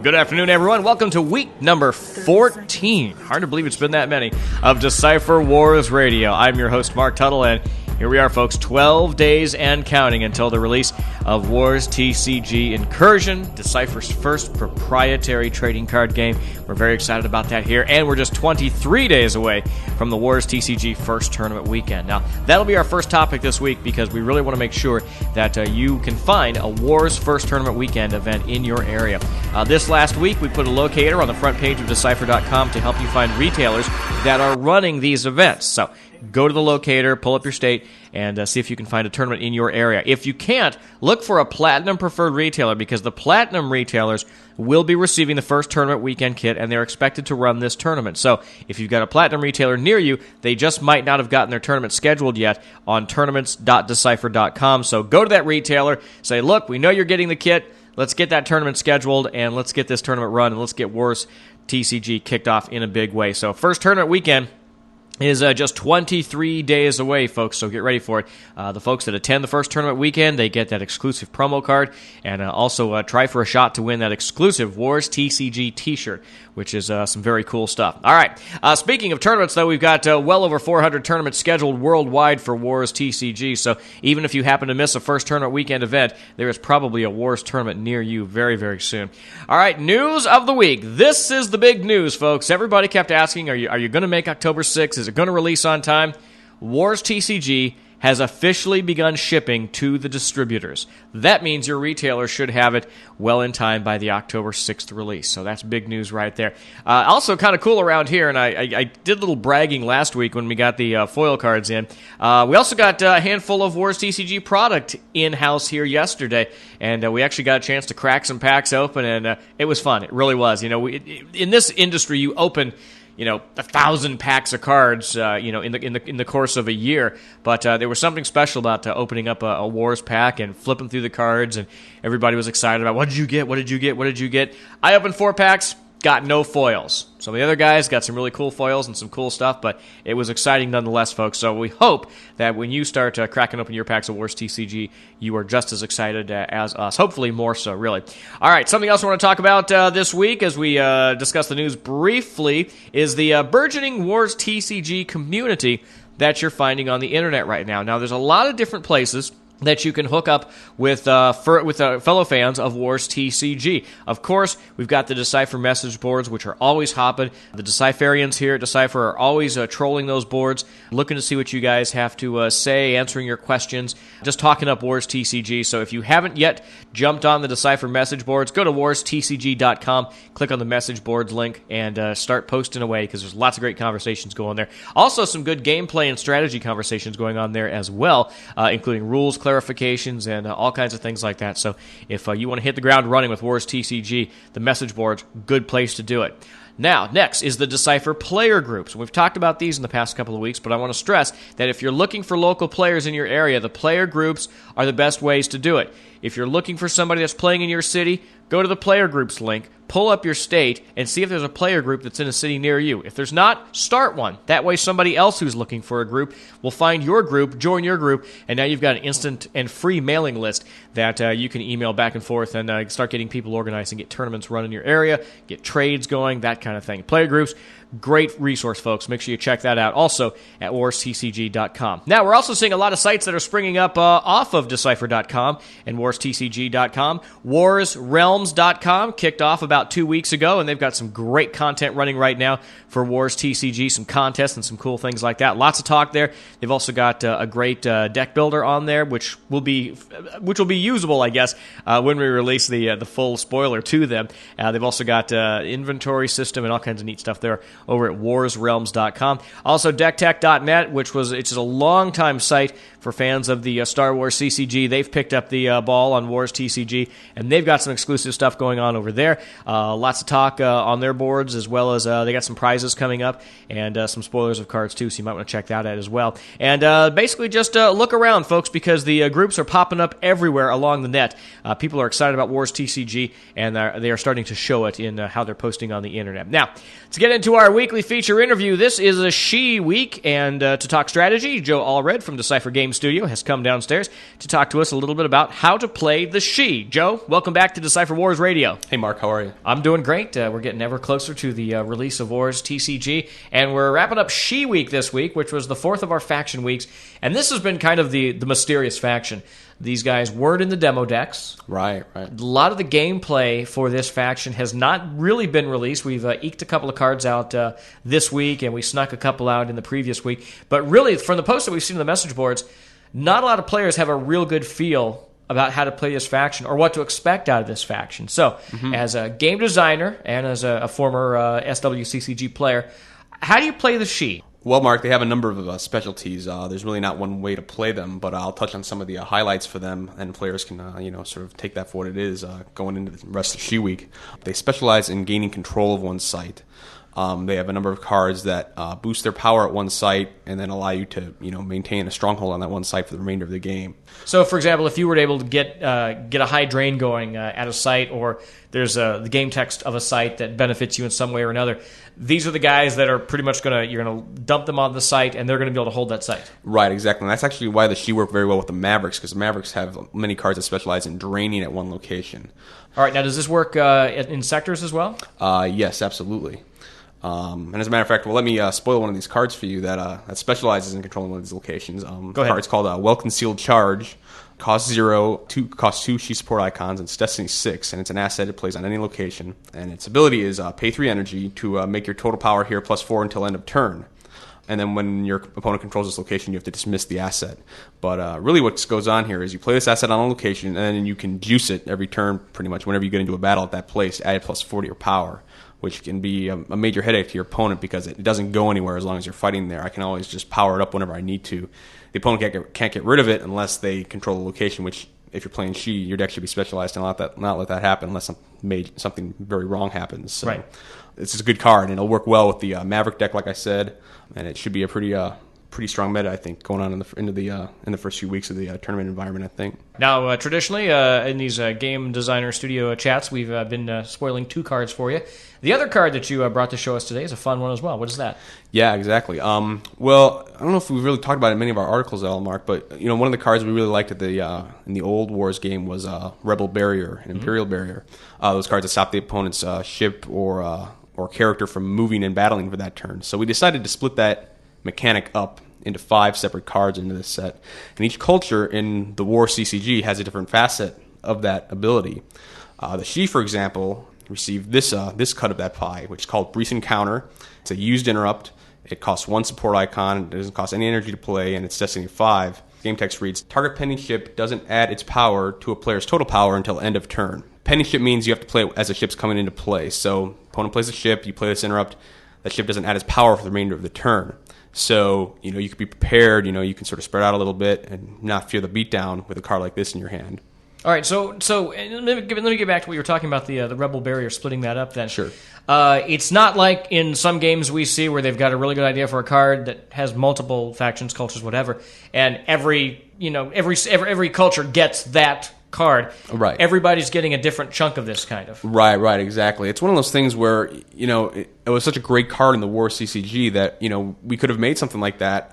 Good afternoon, everyone. Welcome to week number 14. Hard to believe it's been that many of Decipher Wars Radio. I'm your host, Mark Tuttle, and here we are, folks, 12 days and counting until the release of Wars TCG Incursion, Decipher's first proprietary trading card game. We're very excited about that here, and we're just 23 days away from the Wars TCG first tournament weekend. Now, that'll be our first topic this week because we really want to make sure that you can find a Wars first tournament weekend event in your area. This last week, we put a locator on the front page of Decipher.com to help you find retailers that are running these events. So, go to the locator, pull up your state, and see if you can find a tournament in your area. If you can't, look for a Platinum preferred retailer because the Platinum retailers will be receiving the first tournament weekend kit, and they're expected to run this tournament. So if you've got a Platinum retailer near you, they just might not have gotten their tournament scheduled yet on tournaments.decipher.com. So go to that retailer, say, look, we know you're getting the kit. Let's get that tournament scheduled, and let's get this tournament run, and let's get Wars TCG kicked off in a big way. So first tournament weekend is just 23 days away, folks, so get ready for it. The folks that attend the first tournament weekend, they get that exclusive promo card, and also try for a shot to win that exclusive Wars TCG t-shirt, which is some very cool stuff. All right, speaking of tournaments, though, we've got well over 400 tournaments scheduled worldwide for Wars TCG, so even if you happen to miss a first tournament weekend event, there is probably a Wars tournament near you very, very soon. All right, news of the week. This is the big news, folks. Everybody kept asking, are you going to make October 6th? Is it going to release on time? Wars TCG has officially begun shipping to the distributors. That means your retailer should have it well in time by the October 6th release. So that's big news right there. Also kind of cool around here, and I did a little bragging last week when we got the foil cards in. We also got a handful of Wars TCG product in-house here yesterday, and we actually got a chance to crack some packs open, and it was fun. It really was. You know, in this industry, you open 1,000 packs of cards, in the course of a year. But there was something special about opening up a Wars pack and flipping through the cards, and everybody was excited about, what did you get? What did you get? What did you get? I opened 4 packs, got no foils. Some of the other guys got some really cool foils and some cool stuff, but it was exciting nonetheless, folks. So we hope that when you start cracking open your packs of Wars TCG, you are just as excited as us. Hopefully more so, really. All right, something else I want to talk about this week as we discuss the news briefly is the burgeoning Wars TCG community that you're finding on the internet right now. Now, there's a lot of different places that you can hook up with fellow fans of Wars TCG. Of course, we've got the Decipher message boards, which are always hopping. The Decipherians here at Decipher are always trolling those boards, looking to see what you guys have to say, answering your questions, just talking up Wars TCG. So if you haven't yet jumped on the Decipher message boards, go to warstcg.com, click on the message boards link, and start posting away, because there's lots of great conversations going there. Also, some good gameplay and strategy conversations going on there as well, including rules, clarifications, and all kinds of things like that. So if you want to hit the ground running with Wars TCG, the message board's good place to do it. Now, next is the Decipher player groups. We've talked about these in the past couple of weeks, but I want to stress that if you're looking for local players in your area, the player groups are the best ways to do it. If you're looking for somebody that's playing in your city, go to the player groups link, pull up your state, and see if there's a player group that's in a city near you. If there's not, start one. That way somebody else who's looking for a group will find your group, join your group, and now you've got an instant and free mailing list that you can email back and forth and start getting people organized and get tournaments run in your area, get trades going, that kind of thing. Player groups, great resource, folks. Make sure you check that out also at warstcg.com. Now, we're also seeing a lot of sites that are springing up off of Decipher.com and warstcg.com. Warsrealms.com kicked off about 2 weeks ago, and they've got some great content running right now for Wars TCG, some contests and some cool things like that. Lots of talk there. They've also got a great deck builder on there, which will be usable, I guess, when we release the full spoiler to them. They've also got inventory system and all kinds of neat stuff there over at warsrealms.com. Also, decktech.net, which is a long-time site for fans of the Star Wars CCG. They've picked up the ball on Wars TCG, and they've got some exclusive stuff going on over there. Lots of talk on their boards, as well as they got some prizes coming up and some spoilers of cards, too, so you might want to check that out as well. And basically just look around, folks, because the groups are popping up everywhere along the net. People are excited about Wars TCG, and they are starting to show it in how they're posting on the internet. Now, to get into our weekly feature interview, this is a Shi week, and to talk strategy, Joe Allred from Decipher Game game studio, has come downstairs to talk to us a little bit about how to play the Shi. Joe, welcome back to Decipher Wars Radio. Hey, Mark, how are you? I'm doing great. We're getting ever closer to the release of Wars TCG, and we're wrapping up Shi Week this week, which was the fourth of our faction weeks, and this has been kind of the mysterious faction. These guys weren't in the demo decks. Right. A lot of the gameplay for this faction has not really been released. We've eked a couple of cards out this week, and we snuck a couple out in the previous week. But really, from the posts that we've seen on the message boards, not a lot of players have a real good feel about how to play this faction or what to expect out of this faction. So, as a game designer and as a former SWCCG player, how do you play the Shi? Well, Mark, they have a number of specialties. There's really not one way to play them, but I'll touch on some of the highlights for them, and players can, sort of take that for what it is going into the rest of Shi Week. They specialize in gaining control of one site. They have a number of cards that boost their power at one site and then allow you to, maintain a stronghold on that one site for the remainder of the game. So, for example, if you were able to get a high drain going at a site, or there's the game text of a site that benefits you in some way or another, these are the guys that are pretty much you're gonna dump them on the site, and they're gonna be able to hold that site. Right, exactly. And that's actually why the Shi work very well with the Mavericks, because the Mavericks have many cards that specialize in draining at one location. All right, now does this work in sectors as well? Yes, absolutely. And as a matter of fact, let me spoil one of these cards for you that specializes in controlling one of these locations. Go ahead. Card's called Well-Concealed Charge. Costs 0, costs 2 Shi support icons, and it's Destiny 6, and it's an asset it plays on any location. And its ability is pay 3 energy to make your total power here plus 4 until end of turn. And then when your opponent controls this location, you have to dismiss the asset. But really what goes on here is you play this asset on a location, and then you can juice it every turn pretty much whenever you get into a battle at that place, add plus 4 to your power, which can be a major headache to your opponent because it doesn't go anywhere as long as you're fighting there. I can always just power it up whenever I need to. The opponent can't get rid of it unless they control the location, which if you're playing Shi, your deck should be specialized and not let that happen unless something very wrong happens. So right. It's a good card, and it'll work well with the Maverick deck, like I said, and it should be a pretty strong meta, I think, going on in the first few weeks of the tournament environment, I think. Now, traditionally, in these game designer studio chats, we've been spoiling 2 cards for you. The other card that you brought to show us today is a fun one as well. What is that? Yeah, exactly. Well, I don't know if we've really talked about it in many of our articles at all, Mark, but one of the cards we really liked in the old Wars game was Rebel Barrier and Imperial Barrier. Those cards that stop the opponent's ship or character from moving and battling for that turn. So we decided to split that mechanic up into 5 separate cards into this set. And each culture in the War CCG has a different facet of that ability. The Shi, for example, received this cut of that pie, which is called Brief Encounter. It's a used interrupt. It costs 1 support icon. It doesn't cost any energy to play, and it's Destiny 5. Game text reads, target pending ship doesn't add its power to a player's total power until end of turn. Pending ship means you have to play as a ship's coming into play. So opponent plays a ship, you play this interrupt, that ship doesn't add its power for the remainder of the turn. So, you could be prepared, you can sort of spread out a little bit and not fear the beatdown with a card like this in your hand. All right, so let me get back to what you were talking about, the Rebel Barrier, splitting that up then. Sure. It's not like in some games we see where they've got a really good idea for a card that has multiple factions, cultures, whatever, and every culture gets that card. Right. Everybody's getting a different chunk of this kind of. Right, exactly. It's one of those things where, it was such a great card in the War CCG that, we could have made something like that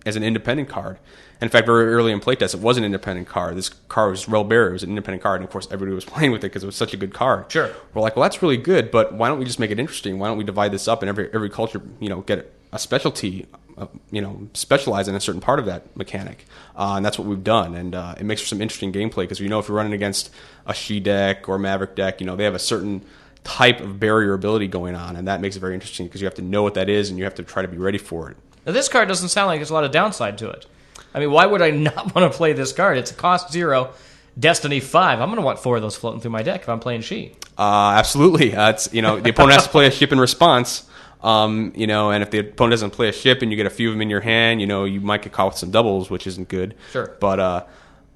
as an independent card. And in fact, very early in playtest, it was an independent card. This card was Rebel Barrier. It was an independent card, and of course, everybody was playing with it because it was such a good card. Sure. We're like, well, that's really good, but why don't we just make it interesting? Why don't we divide this up and every culture, get a specialty, specialize in a certain part of that mechanic? And that's what we've done, and it makes for some interesting gameplay because if you're running against a Shi deck or a Maverick deck, they have a certain type of barrier ability going on, and that makes it very interesting because you have to know what that is and you have to try to be ready for it. Now, this card doesn't sound like there's a lot of downside to it. I mean, why would I not want to play this card? It's a cost 0, Destiny 5. I'm going to want 4 of those floating through my deck if I'm playing Shi. Absolutely. It's the opponent has to play a ship in response. And if the opponent doesn't play a ship and you get a few of them in your hand, you might get caught with some doubles, which isn't good. Sure. But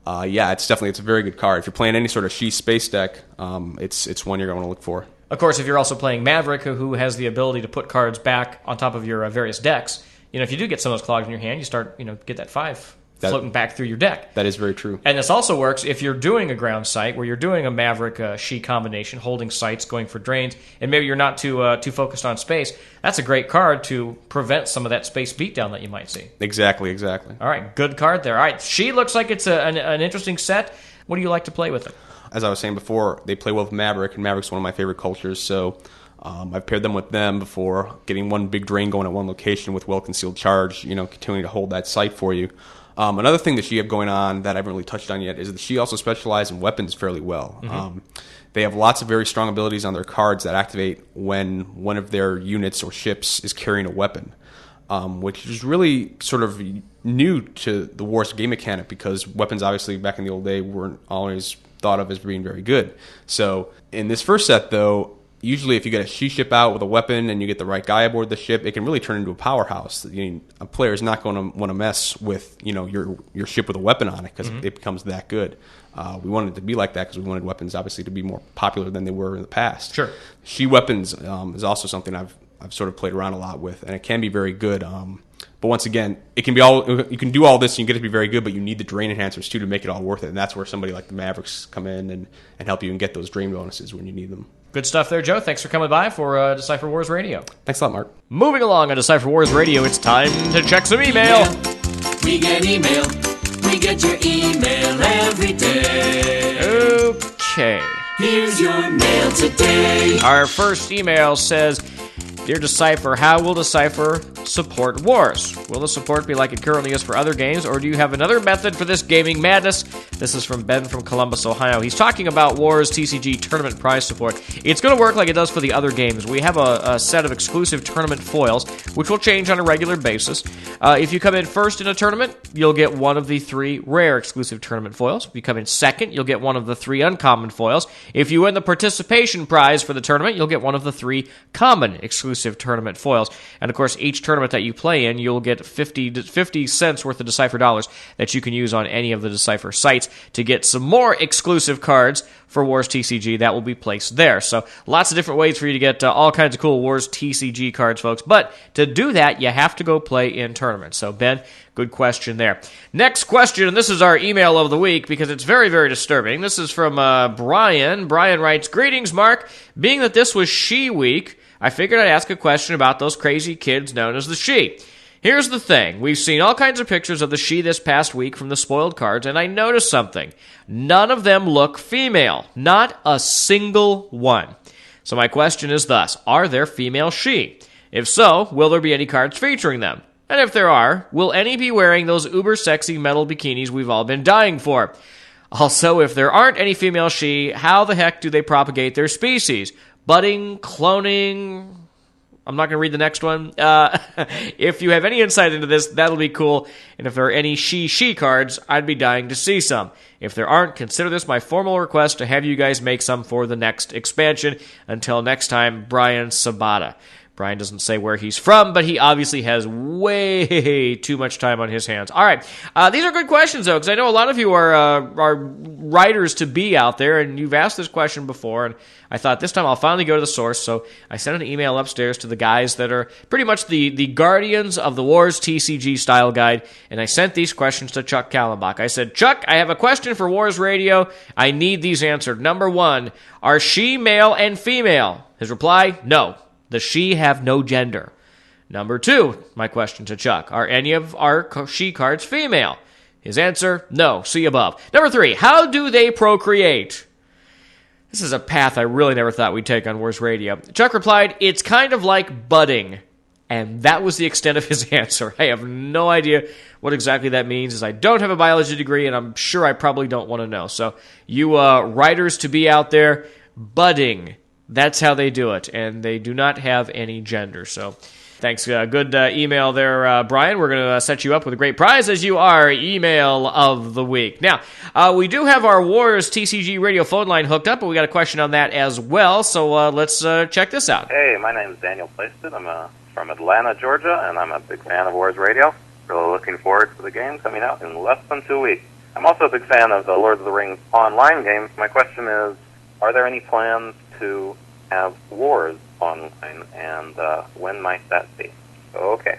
it's a very good card. If you're playing any sort of Shi space deck, it's one you're going to look for. Of course, if you're also playing Maverick, who has the ability to put cards back on top of your various decks, if you do get some of those clogs in your hand, you start, get that 5 floating back through your deck. That is very true. And this also works if you're doing a ground sight where you're doing a Maverick Shi combination, holding sights, going for drains, and maybe you're not too focused on space. That's a great card to prevent some of that space beatdown that you might see. Exactly. All right, good card there. All right, Shi looks like it's an interesting set. What do you like to play with it? As I was saying before, they play well with Maverick, and Maverick's one of my favorite cultures, so I've paired them with them before, getting one big drain going at one location with well-concealed charge, continuing to hold that sight for you. Another thing that Shi have going on that I haven't really touched on yet is that Shi also specialize in weapons fairly well. Mm-hmm. They have lots of very strong abilities on their cards that activate when one of their units or ships is carrying a weapon, which is really sort of new to the Wars game mechanic because weapons obviously back in the old day weren't always thought of as being very good. So in this first set, though, usually if you get a Shi ship out with a weapon and you get the right guy aboard the ship, it can really turn into a powerhouse. A player is not going to want to mess with your ship with a weapon on it because it becomes that good. We wanted it to be like that because we wanted weapons obviously to be more popular than they were in the past. Sure. Shi weapons is also something I've sort of played around a lot with, and it can be very good. But once again, it can be you can do all this and you get it to be very good, but you need the drain enhancers too to make it all worth it. And that's where somebody like the Mavericks come in and help you and get those drain bonuses when you need them. Good stuff there, Joe. Thanks for coming by for Decipher Wars Radio. Thanks a lot, Mark. Moving along on Decipher Wars Radio, it's time to check some email. We get email. We get your email every day. Okay. Here's your mail today. Our first email says, Dear Decipher, how will Decipher support Wars? Will the support be like it currently is for other games, or do you have another method for this gaming madness? This is from Ben from Columbus, Ohio. He's talking about Wars TCG tournament prize support. It's going to work like it does for the other games. We have a set of exclusive tournament foils, which will change on a regular basis. If you come in first in a tournament, you'll get one of the 3 rare exclusive tournament foils. If you come in second, you'll get one of the 3 uncommon foils. If you win the participation prize for the tournament, you'll get one of the 3 common exclusive tournament foils. And of course, each tournament that you play in, you'll get 50 cents worth of Decipher dollars that you can use on any of the Decipher sites to get some more exclusive cards for Wars TCG that will be placed there. So lots of different ways for you to get all kinds of cool Wars TCG cards, folks. But to do that, you have to go play in tournaments. So Ben, good question there. Next question, and this is our email of the week because it's very, very disturbing. This is from Brian. Brian writes, Greetings, Mark. Being that this was Shi Week, I figured I'd ask a question about those crazy kids known as the Shi. Here's the thing. We've seen all kinds of pictures of the Shi this past week from the spoiled cards, and I noticed something. None of them look female. Not a single one. So my question is thus, are there female Shi? If so, will there be any cards featuring them? And if there are, will any be wearing those uber-sexy metal bikinis we've all been dying for? Also, if there aren't any female Shi, how the heck do they propagate their species? Budding, cloning... I'm not going to read the next one. If you have any insight into this, that'll be cool. And if there are any Shi cards, I'd be dying to see some. If there aren't, consider this my formal request to have you guys make some for the next expansion. Until next time, Brian Sabata. Brian doesn't say where he's from, but he obviously has way too much time on his hands. All right. These are good questions, though, because I know a lot of you are writers to be out there, and you've asked this question before, and I thought this time I'll finally go to the source, so I sent an email upstairs to the guys that are pretty much the guardians of the Wars TCG style guide, and I sent these questions to Chuck Kallenbach. I said, Chuck, I have a question for Wars Radio. I need these answered. Number 1, are Shi male and female? His reply, no. The Shi have no gender. Number 2, my question to Chuck, are any of our Shi cards female? His answer, no. See above. Number 3, how do they procreate? This is a path I really never thought we'd take on Wars Radio. Chuck replied, it's kind of like budding. And that was the extent of his answer. I have no idea what exactly that means, as I don't have a biology degree, and I'm sure I probably don't want to know. So you writers to be out there, budding. That's how they do it, and they do not have any gender. So thanks. Good email there, Brian. We're going to set you up with a great prize as you are Email of the Week. Now, we do have our Wars TCG radio phone line hooked up, but we got a question on that as well. So let's check this out. Hey, my name is Daniel Plaisted. I'm from Atlanta, Georgia, and I'm a big fan of Wars Radio. Really looking forward to the game coming out in less than 2 weeks. I'm also a big fan of the Lord of the Rings online games. My question is, are there any plans to have Wars online, and when might that be? Okay.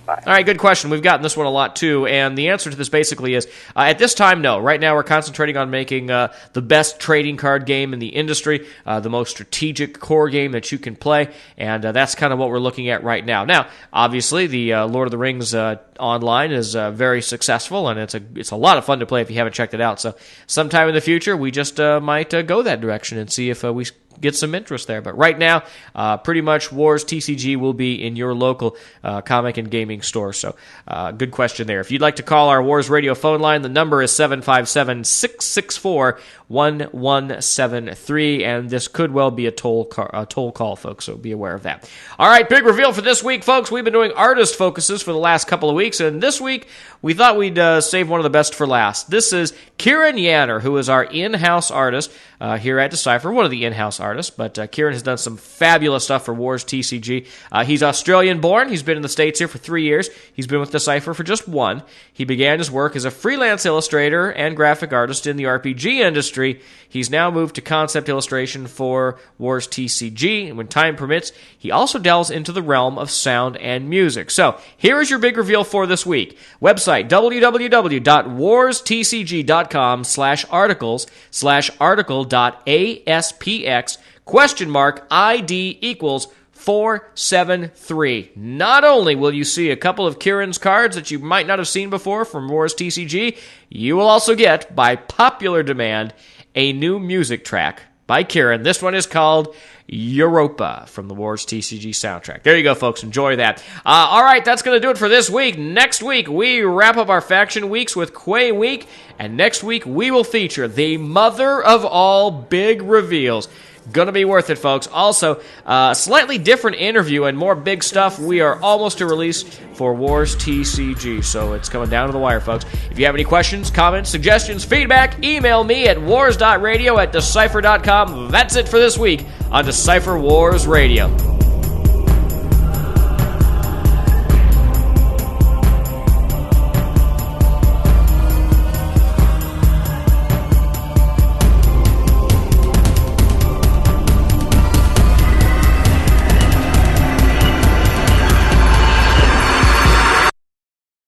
Bye. All right, good question. We've gotten this one a lot, too, and the answer to this basically is, at this time, no. Right now, we're concentrating on making the best trading card game in the industry, the most strategic core game that you can play, and that's kind of what we're looking at right now. Now, obviously, the Lord of the Rings online is very successful, and it's a lot of fun to play if you haven't checked it out. So sometime in the future, we just might go that direction and see if we get some interest there. But right now, pretty much Wars TCG will be in your local comic and gaming store. So good question there. If you'd like to call our Wars Radio phone line, the number is 757-664-1173, and this could well be a toll call, folks, so be aware of that. All right, big reveal for this week, folks. We've been doing artist focuses for the last couple of weeks, and this week we thought we'd save one of the best for last. This is Kieran Yanner, who is our in-house artist here at Decipher, one of the in-house artists, but Kieran has done some fabulous stuff for Wars TCG. He's Australian-born. He's been in the States here for 3 years. He's been with Decipher for just 1. He began his work as a freelance illustrator and graphic artist in the RPG industry. He's now moved to concept illustration for Wars TCG, and when time permits, he also delves into the realm of sound and music. So, here is your big reveal for this week. Website, www.warstcg.com/articles/article.aspx !ID equals 473. Not only will you see a couple of Kieran's cards that you might not have seen before from Wars TCG, you will also get, by popular demand, a new music track by Kieran. This one is called Europa from the Wars TCG soundtrack. There you go, folks. Enjoy that. All right, that's going to do it for this week. Next week, we wrap up our faction weeks with Quay Week, and next week we will feature the mother of all big reveals. Gonna be worth it, folks. Also, a slightly different interview and more big stuff. We are almost to release for Wars TCG, so it's coming down to the wire, folks. If you have any questions, comments, suggestions, feedback, email me at wars.radio@decipher.com. That's it for this week on Decipher Wars Radio.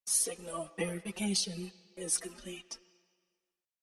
Signal verification is complete.